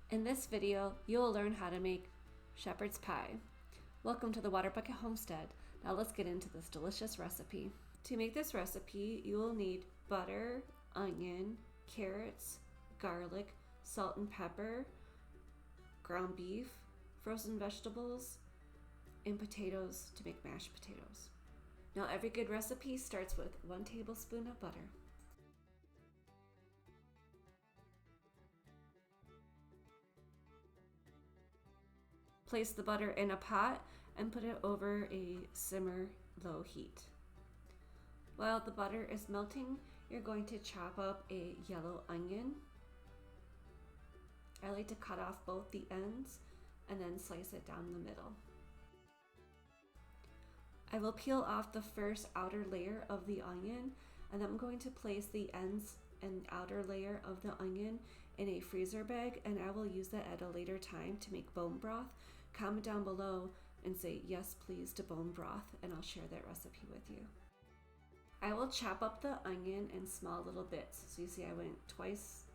In this video, you will learn how to make shepherd's pie. Welcome to the Water Bucket Homestead. Now let's get into this delicious recipe. To make this recipe, you will need butter, onion, carrots, garlic, salt and pepper, ground beef, frozen vegetables, and potatoes to make mashed potatoes. Now every good recipe starts with 1 tablespoon of butter. Place the butter in a pot and put it over a simmer low heat. While the butter is melting, you're going to chop up a yellow onion. I like to cut off both the ends and then slice it down the middle. I will peel off the first outer layer of the onion, and then I'm going to place the ends and outer layer of the onion in a freezer bag, and I will use that at a later time to make bone broth. Comment down below and say yes please to bone broth, and I'll share that recipe with you. I will chop up the onion in small little bits. So you see I went twice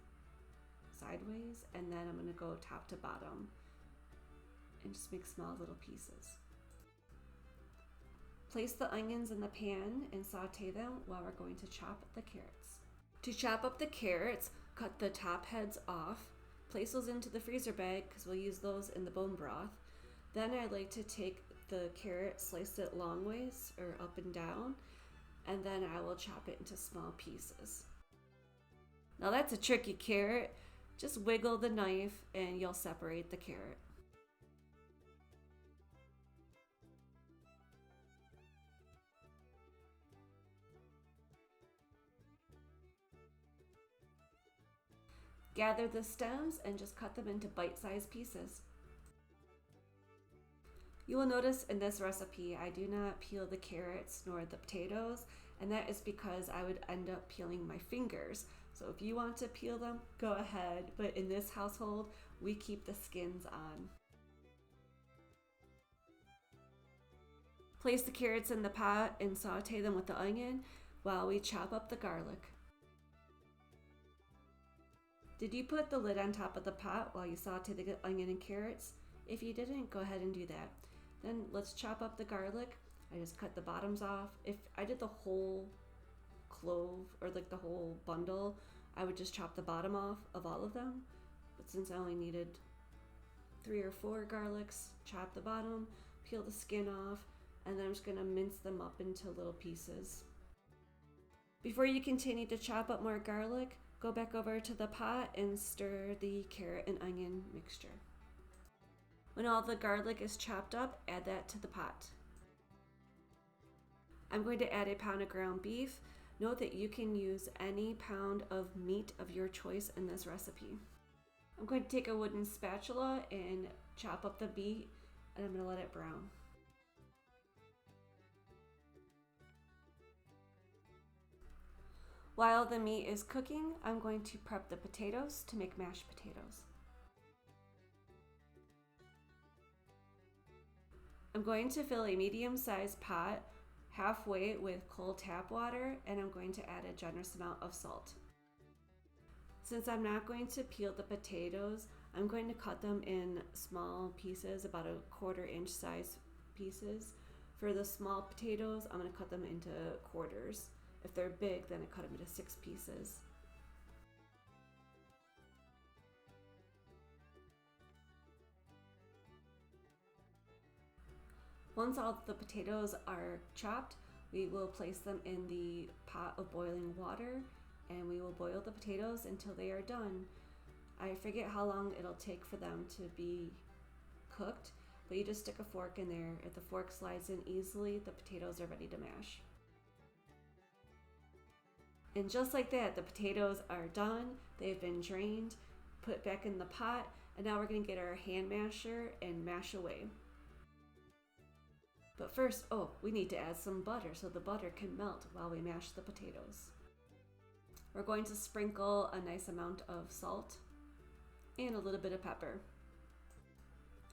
sideways, and then I'm going to go top to bottom and just make small little pieces. Place the onions in the pan and saute them while we're going to chop the carrots. To chop up the carrots, cut the top heads off. Place those into the freezer bag because we'll use those in the bone broth. Then I like to take the carrot, slice it long ways or up and down, and then I will chop it into small pieces. Now that's a tricky carrot. Just wiggle the knife and you'll separate the carrot. Gather the stems and just cut them into bite-sized pieces. You will notice in this recipe, I do not peel the carrots nor the potatoes, and that is because I would end up peeling my fingers. So if you want to peel them, go ahead, but in this household, we keep the skins on. Place the carrots in the pot and saute them with the onion while we chop up the garlic. Did you put the lid on top of the pot while you saute the onion and carrots? If you didn't, go ahead and do that. Then let's chop up the garlic. I just cut the bottoms off. If I did the whole clove or like the whole bundle, I would just chop the bottom off of all of them. But since I only needed 3 or 4 garlics, chop the bottom, peel the skin off, and then I'm just gonna mince them up into little pieces. Before you continue to chop up more garlic, go back over to the pot and stir the carrot and onion mixture. When all the garlic is chopped up, add that to the pot. I'm going to add a pound of ground beef. Note that you can use any pound of meat of your choice in this recipe. I'm going to take a wooden spatula and chop up the meat, and I'm going to let it brown. While the meat is cooking, I'm going to prep the potatoes to make mashed potatoes. I'm going to fill a medium-sized pot halfway with cold tap water, and I'm going to add a generous amount of salt. Since I'm not going to peel the potatoes, I'm going to cut them in small pieces, about a 1/4 inch size pieces. For the small potatoes, I'm going to cut them into quarters. If they're big, then I cut them into 6 pieces. Once all the potatoes are chopped, we will place them in the pot of boiling water, and we will boil the potatoes until they are done. I forget how long it'll take for them to be cooked, but you just stick a fork in there. If the fork slides in easily, the potatoes are ready to mash. And just like that, the potatoes are done. They've been drained, put back in the pot, and now we're going to get our hand masher and mash away. But first, we need to add some butter so the butter can melt while we mash the potatoes. We're going to sprinkle a nice amount of salt and a little bit of pepper.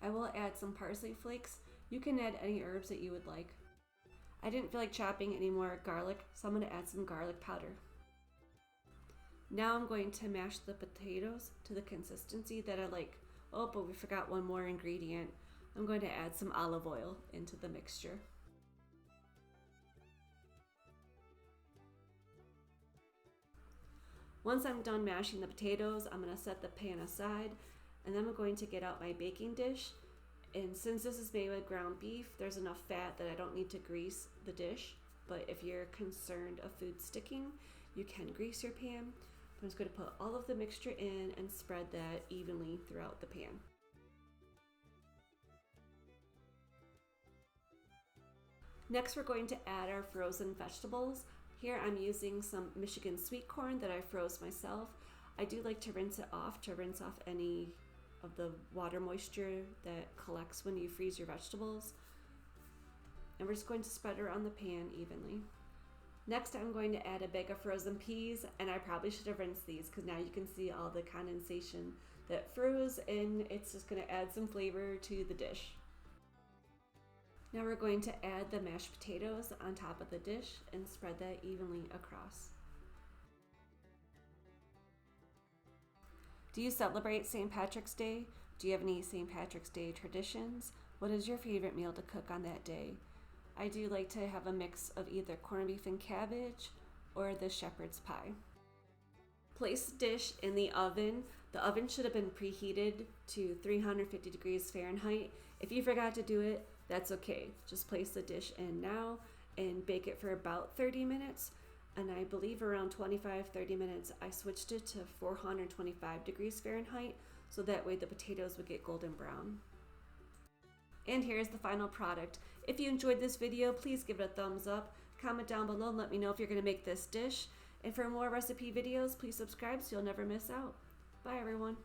I will add some parsley flakes. You can add any herbs that you would like. I didn't feel like chopping any more garlic, so I'm going to add some garlic powder. Now I'm going to mash the potatoes to the consistency that I like. Oh, but we forgot one more ingredient. I'm going to add some olive oil into the mixture. Once I'm done mashing the potatoes, I'm going to set the pan aside, and then I'm going to get out my baking dish. And since this is made with ground beef, there's enough fat that I don't need to grease the dish. But if you're concerned of food sticking, you can grease your pan. I'm just going to put all of the mixture in and spread that evenly throughout the pan. Next, we're going to add our frozen vegetables. Here I'm using some Michigan sweet corn that I froze myself. I do like to rinse it off to rinse off any of the water moisture that collects when you freeze your vegetables. And we're just going to spread it around the pan evenly. Next, I'm going to add a bag of frozen peas, and I probably should have rinsed these because now you can see all the condensation that froze, and it's just going to add some flavor to the dish. Now we're going to add the mashed potatoes on top of the dish and spread that evenly across. Do you celebrate St. Patrick's Day? Do you have any St. Patrick's Day traditions? What is your favorite meal to cook on that day? I do like to have a mix of either corned beef and cabbage or the shepherd's pie. Place the dish in the oven. The oven should have been preheated to 350 degrees Fahrenheit. If you forgot to do it, that's okay. Just place the dish in now and bake it for about 30 minutes. And I believe around 25-30 minutes, I switched it to 425 degrees Fahrenheit so that way the potatoes would get golden brown. And here's the final product. If you enjoyed this video, please give it a thumbs up. Comment down below and let me know if you're going to make this dish. And for more recipe videos, please subscribe so you'll never miss out. Bye everyone.